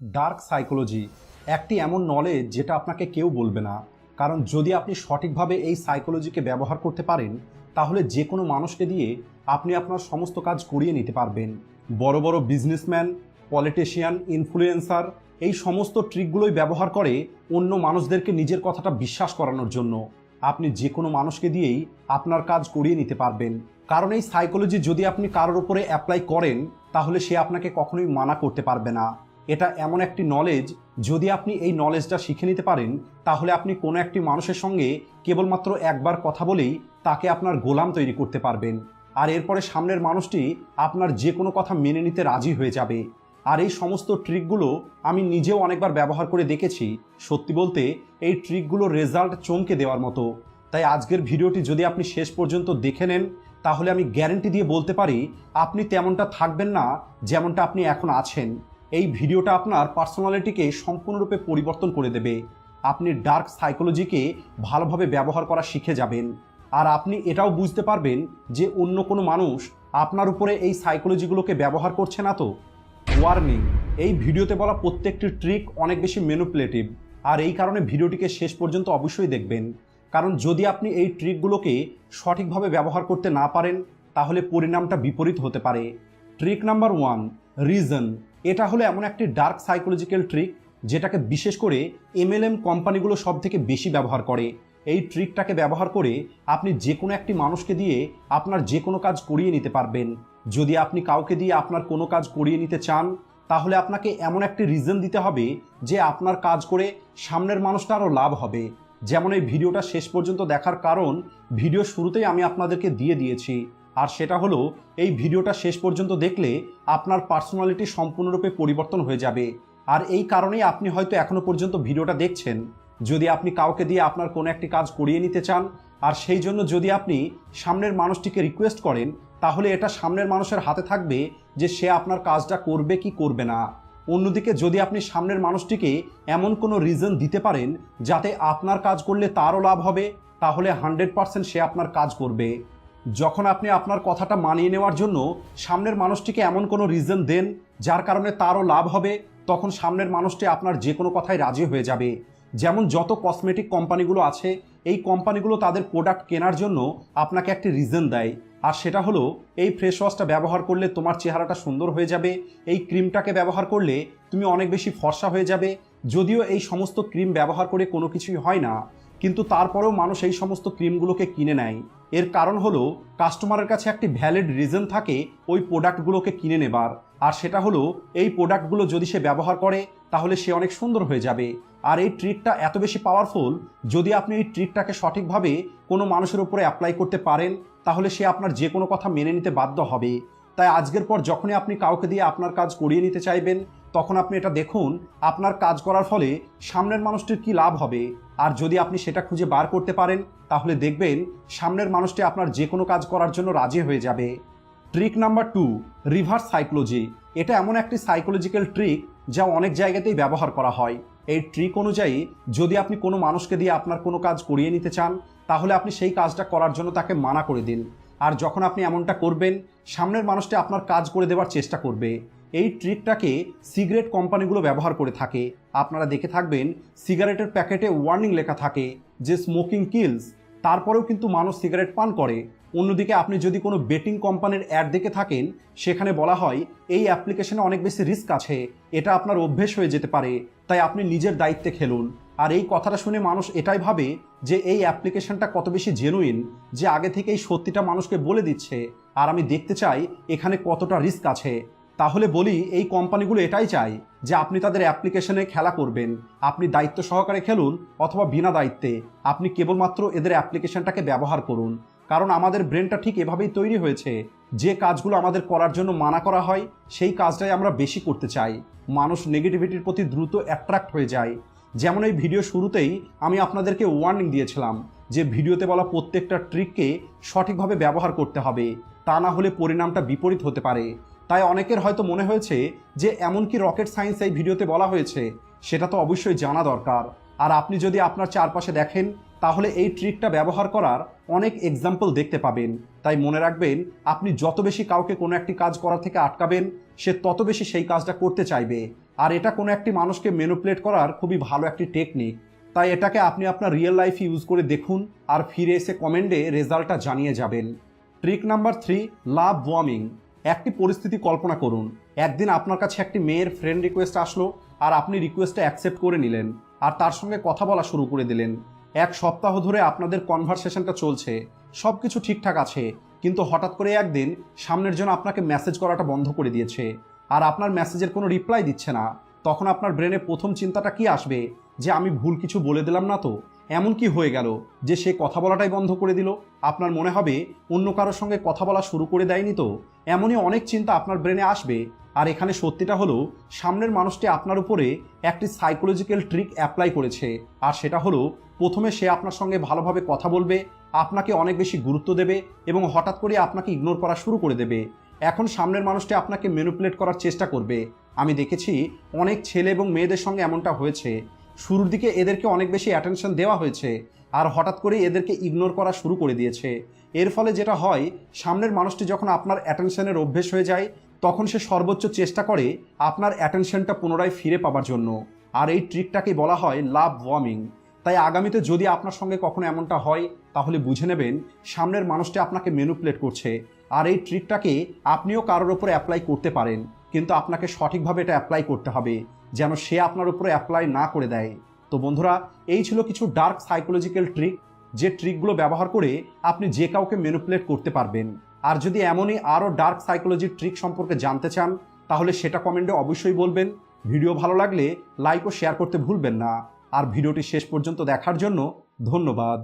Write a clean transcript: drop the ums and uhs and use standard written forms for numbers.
Dark psychology একটি এমন knowledge যেটা আপনাকে কেউ বলবে না। কারণ যদি আপনি সঠিকভাবে এই সাইকোলজিকে ব্যবহার করতে পারেন, তাহলে যে কোনো মানুষকে দিয়ে আপনি আপনার সমস্ত কাজ করিয়ে নিতে পারবেন। বড় বড় বিজনেসম্যান, পলিটিশিয়ান, ইনফ্লুয়েন্সার এই সমস্ত ট্রিকগুলোই ব্যবহার করে অন্য মানুষদেরকে নিজের কথাটা বিশ্বাস করানোর জন্য। আপনি যে কোনো মানুষকে দিয়েই আপনার কাজ করিয়ে নিতে পারবেন। কারণ এই সাইকোলজি যদি আপনি কারোর উপরে অ্যাপ্লাই করেন, তাহলে সে আপনাকে কখনোই মানা করতে পারবে না। এটা এমন একটি নলেজ, যদি আপনি এই নলেজটা শিখে নিতে পারেন, তাহলে আপনি কোনো একটি মানুষের সঙ্গে কেবলমাত্র একবার কথা বলেই তাকে আপনার গোলাম তৈরি করতে পারবেন। আর এরপরে সামনের মানুষটি আপনার যে কোনো কথা মেনে নিতে রাজি হয়ে যাবে। আর এই সমস্ত ট্রিকগুলো আমি নিজেও অনেকবার ব্যবহার করে দেখেছি। সত্যি বলতে এই ট্রিকগুলোর রেজাল্ট চমকে দেওয়ার মতো। তাই আজকের ভিডিওটি যদি আপনি শেষ পর্যন্ত দেখে নেন, তাহলে আমি গ্যারান্টি দিয়ে বলতে পারি আপনি তেমনটা থাকবেন না যেমনটা আপনি এখন আছেন। এই ভিডিওটা আপনার পার্সোনালিটিকে সম্পূর্ণরূপে পরিবর্তন করে দেবে। আপনি ডার্ক সাইকোলজিকে ভালোভাবে ব্যবহার করা শিখে যাবেন। আর আপনি এটাও বুঝতে পারবেন যে অন্য কোনো মানুষ আপনার উপরে এই সাইকোলজিগুলোকে ব্যবহার করছে না তো। ওয়ার্নিং, এই ভিডিওতে বলা প্রত্যেকটি ট্রিক অনেক বেশি ম্যানিপুলেটিভ। আর এই কারণে ভিডিওটিকে শেষ পর্যন্ত অবশ্যই দেখবেন। কারণ যদি আপনি এই ট্রিকগুলোকে সঠিকভাবে ব্যবহার করতে না পারেন, তাহলে পরিণামটা বিপরীত হতে পারে। Trick number 1, reason. এটা হলো এমন একটি ডার্ক সাইকোলজিক্যাল ট্রিক যেটাকে বিশেষ করে এমএলএম কোম্পানিগুলো সব থেকে বেশি ব্যবহার করে। এই ট্রিকটাকে ব্যবহার করে আপনি যে কোনো একটি মানুষকে দিয়ে আপনার যে কোনো কাজ করিয়ে নিতে পারবেন। যদি আপনি কাউকে দিয়ে আপনার কোনো কাজ করিয়ে নিতে চান, তাহলে আপনাকে এমন একটি রিজন দিতে হবে যে আপনার কাজ করে সামনের মানুষটা আরও লাভ হবে। যেমন এই ভিডিওটা শেষ পর্যন্ত দেখার কারণ ভিডিও শুরুতেই আমি আপনাদেরকে দিয়ে দিয়েছি। আর সেটা হলো, এই ভিডিওটা শেষ পর্যন্ত দেখলে আপনার পার্সোনালিটি সম্পূর্ণরূপে পরিবর্তন হয়ে যাবে। আর এই কারণেই আপনি হয়তো এখনো পর্যন্ত ভিডিওটা দেখছেন। যদি আপনি কাউকে দিয়ে আপনার কোনো একটি কাজ করিয়ে নিতে চান, আর সেই জন্য যদি আপনি সামনের মানুষটিকে রিকোয়েস্ট করেন, তাহলে এটা সামনের মানুষের হাতে থাকবে যে সে আপনার কাজটা করবে কি করবে না। অন্যদিকে যদি আপনি সামনের মানুষটিকে এমন কোনো রিজন দিতে পারেন যাতে আপনার কাজ করলে তারও লাভ হবে, তাহলে 100% সে আপনার কাজ করবে। যখন আপনি আপনার কথাটা মানিয়ে নেওয়ার জন্য সামনের মানুষটিকে এমন কোনো রিজন দেন যার কারণে তারও লাভ হবে, তখন সামনের মানুষটি আপনার যে কোনো কথায় রাজি হয়ে যাবে। যেমন যত কসমেটিক কোম্পানিগুলো আছে, এই কোম্পানিগুলো তাদের প্রোডাক্ট কেনার জন্য আপনাকে একটি রিজন দেয়। আর সেটা হলো, এই ফেস ওয়াশটা ব্যবহার করলে তোমার চেহারাটা সুন্দর হয়ে যাবে, এই ক্রিমটাকে ব্যবহার করলে তুমি অনেক বেশি ফর্সা হয়ে যাবে। যদিও এই সমস্ত ক্রিম ব্যবহার করে কোনো কিছুই হয় না, কিন্তু তারপরেও মানুষ এই সমস্ত ক্রিমগুলোকে কিনে নেয়। এর কারণ হলো, কাস্টমারের কাছে একটি ভ্যালিড রিজন থাকে ওই প্রোডাক্টগুলোকে কিনে নেবার। আর সেটা হলো, এই প্রোডাক্টগুলো যদি সে ব্যবহার করে তাহলে সে অনেক সুন্দর হয়ে যাবে। আর এই ট্রিকটা এত বেশি পাওয়ারফুল, যদি আপনি এই ট্রিকটাকে সঠিকভাবে কোনো মানুষের উপরে অ্যাপ্লাই করতে পারেন, তাহলে সে আপনার যে কোনো কথা মেনে নিতে বাধ্য হবে। তাই আজকের পর যখনই আপনি কাউকে দিয়ে আপনার কাজ করিয়ে নিতে চাইবেন, তখন আপনি এটা দেখুন আপনার কাজ করার ফলে সামনের মানুষটির কি লাভ হবে। আর যদি আপনি সেটা খুঁজে বার করতে পারেন, তাহলে দেখবেন সামনের মানুষটি আপনার যে কোনো কাজ করার জন্য রাজি হয়ে যাবে। Trick number 2, reverse psychology. এটা এমন একটি সাইকোলজিক্যাল ট্রিক যা অনেক জায়গাতেই ব্যবহার করা হয়। এই ট্রিক অনুযায়ী যদি আপনি কোনো মানুষকে দিয়ে আপনার কোনো কাজ করিয়ে নিতে চান, তাহলে আপনি সেই কাজটা করার জন্য তাকে মানা করে দিন। আর যখন আপনি এমনটা করবেন, সামনের মানুষটি আপনার কাজ করে দেওয়ার চেষ্টা করবে। এই ট্রিকটাকে সিগারেট কোম্পানিগুলো ব্যবহার করে থাকে। আপনারা দেখে থাকবেন সিগারেটের প্যাকেটে ওয়ার্নিং লেখা থাকে যে স্মোকিং কিলস, তারপরেও কিন্তু মানুষ সিগারেট পান করে। অন্যদিকে আপনি যদি কোনো বেটিং কোম্পানির অ্যাড দেখে থাকেন, সেখানে বলা হয় এই অ্যাপ্লিকেশনে অনেক বেশি রিস্ক আছে, এটা আপনার অভ্যেস হয়ে যেতে পারে, তাই আপনি নিজের দায়িত্বে খেলুন। আর এই কথাটা শুনে মানুষ এটাই ভাবে যে এই অ্যাপ্লিকেশনটা কত বেশি জেনুইন, যে আগে থেকে এই সত্যিটা মানুষকে বলে দিচ্ছে। আর আমি দেখতে চাই এখানে কতটা রিস্ক আছে। তাহলে বলি, এই কোম্পানিগুলো এটাই চায় যে আপনি তাদের অ্যাপ্লিকেশনে খেলা করবেন। আপনি দায়িত্ব সহকারে খেলুন অথবা বিনা দায়িত্বে, আপনি কেবলমাত্র এদের অ্যাপ্লিকেশনটাকে ব্যবহার করুন। কারণ আমাদের ব্রেনটা ঠিক এভাবেই তৈরি হয়েছে, যে কাজগুলো আমাদের করার জন্য মানা করা হয় সেই কাজটাই আমরা বেশি করতে চাই। মানুষ নেগেটিভিটির প্রতি দ্রুত অ্যাট্রাক্ট হয়ে যায়। যেমন এই ভিডিও শুরুতেই আমি আপনাদেরকে ওয়ার্নিং দিয়েছিলাম যে ভিডিওতে বলা প্রত্যেকটা ট্রিককে সঠিকভাবে ব্যবহার করতে হবে, তা না হলে পরিণামটা বিপরীত হতে পারে। তাই অনেকের হয়তো মনে হয়েছে যে এমন কি রকেট সায়েন্স এই ভিডিওতে বলা হয়েছে, সেটা তো অবশ্যই জানা দরকার। আর আপনি যদি আপনার চারপাশে দেখেন, তাহলে এই ট্রিকটা ব্যবহার করার অনেক এক্সাম্পল দেখতে পাবেন। তাই মনে রাখবেন, আপনি যত বেশি কাউকে কোনো একটি কাজ করা থেকে আটকাবেন, সে তত বেশি সেই কাজটা করতে চাইবে। আর এটা কোনো একটি মানুষকে ম্যানিপুলেট করার খুবই ভালো একটি টেকনিক। তাই এটাকে আপনি আপনার রিয়েল লাইফে ইউজ করে দেখুন আর ফিরে এসে কমেন্টে রেজাল্টটা জানিয়ে যাবেন। ট্রিক নাম্বার 3, লাভ ওয়ার্মিং। একটি পরিস্থিতি কল্পনা করুন, একদিন আপনার কাছে একটি মেয়ের ফ্রেন্ড রিকোয়েস্ট আসলো আর আপনি রিকোয়েস্টটা অ্যাকসেপ্ট করে নিলেন আর তার সঙ্গে কথা বলা শুরু করে দিলেন। 1 সপ্তাহ ধরে আপনাদের কনভারসেশনটা চলছে, সব কিছু ঠিকঠাক আছে, কিন্তু হঠাৎ করে একদিন সামনের জন আপনাকে মেসেজ করাটা বন্ধ করে দিয়েছে আর আপনার মেসেজের কোনো রিপ্লাই দিচ্ছে না। তখন আপনার ব্রেনে প্রথম চিন্তাটা কি আসবে? যে আমি ভুল কিছু বলে দিলাম না তো? এমন কি হয়ে গেল যে সে কথা বলাটাই বন্ধ করে দিল? আপনার মনে হবে অন্য কারোর সঙ্গে কথা বলা শুরু করে দেয়নি তো? এমনই অনেক চিন্তা আপনার ব্রেনে আসবে। আর এখানে সত্যিটা হলো, সামনের মানুষটি আপনার উপরে একটি সাইকোলজিক্যাল ট্রিক অ্যাপ্লাই করেছে। আর সেটা হলো, প্রথমে সে আপনার সঙ্গে ভালোভাবে কথা বলবে, আপনাকে অনেক বেশি গুরুত্ব দেবে এবং হঠাৎ করে আপনাকে ইগনোর করা শুরু করে দেবে। এখন সামনের মানুষটি আপনাকে ম্যানিপুলেট করার চেষ্টা করবে। আমি দেখেছি অনেক ছেলে এবং মেয়েদের সঙ্গে এমনটা হয়েছে। শুরুর দিকে এদেরকে অনেক বেশি অ্যাটেনশন দেওয়া হয়েছে আর হঠাৎ করে এদেরকে ইগনোর করা শুরু করে দিয়েছে। এর ফলে যেটা হয়, সামনের মানুষটি যখন আপনার অ্যাটেনশনের অভ্যেস হয়ে যায়, তখন সে সর্বোচ্চ চেষ্টা করে আপনার অ্যাটেনশনটা পুনরায় ফিরে পাবার জন্য। আর এই ট্রিকটাকে বলা হয় লাভ ওয়ার্মিং। তাই আগামীতে যদি আপনার সঙ্গে কখনো এমনটা হয়, তাহলে বুঝে নেবেন সামনের মানুষটি আপনাকে ম্যানিপুলেট করছে। আর এই ট্রিকটাকে আপনিও কারোর ওপরে অ্যাপ্লাই করতে পারেন, কিন্তু আপনাকে সঠিকভাবে এটা অ্যাপ্লাই করতে হবে যেন সে আপনার উপরে অ্যাপ্লাই না করে দেয়। তো বন্ধুরা, এই ছিল কিছু ডার্ক সাইকোলজিক্যাল ট্রিক, যে ট্রিকগুলো ব্যবহার করে আপনি যে কাউকে ম্যানিপুলেট করতে পারবেন। আর যদি এমনই আরও ডার্ক সাইকোলজি ট্রিক সম্পর্কে জানতে চান, তাহলে সেটা কমেন্টে অবশ্যই বলবেন। ভিডিও ভালো লাগলে লাইক ও শেয়ার করতে ভুলবেন না। আর ভিডিওটি শেষ পর্যন্ত দেখার জন্য ধন্যবাদ।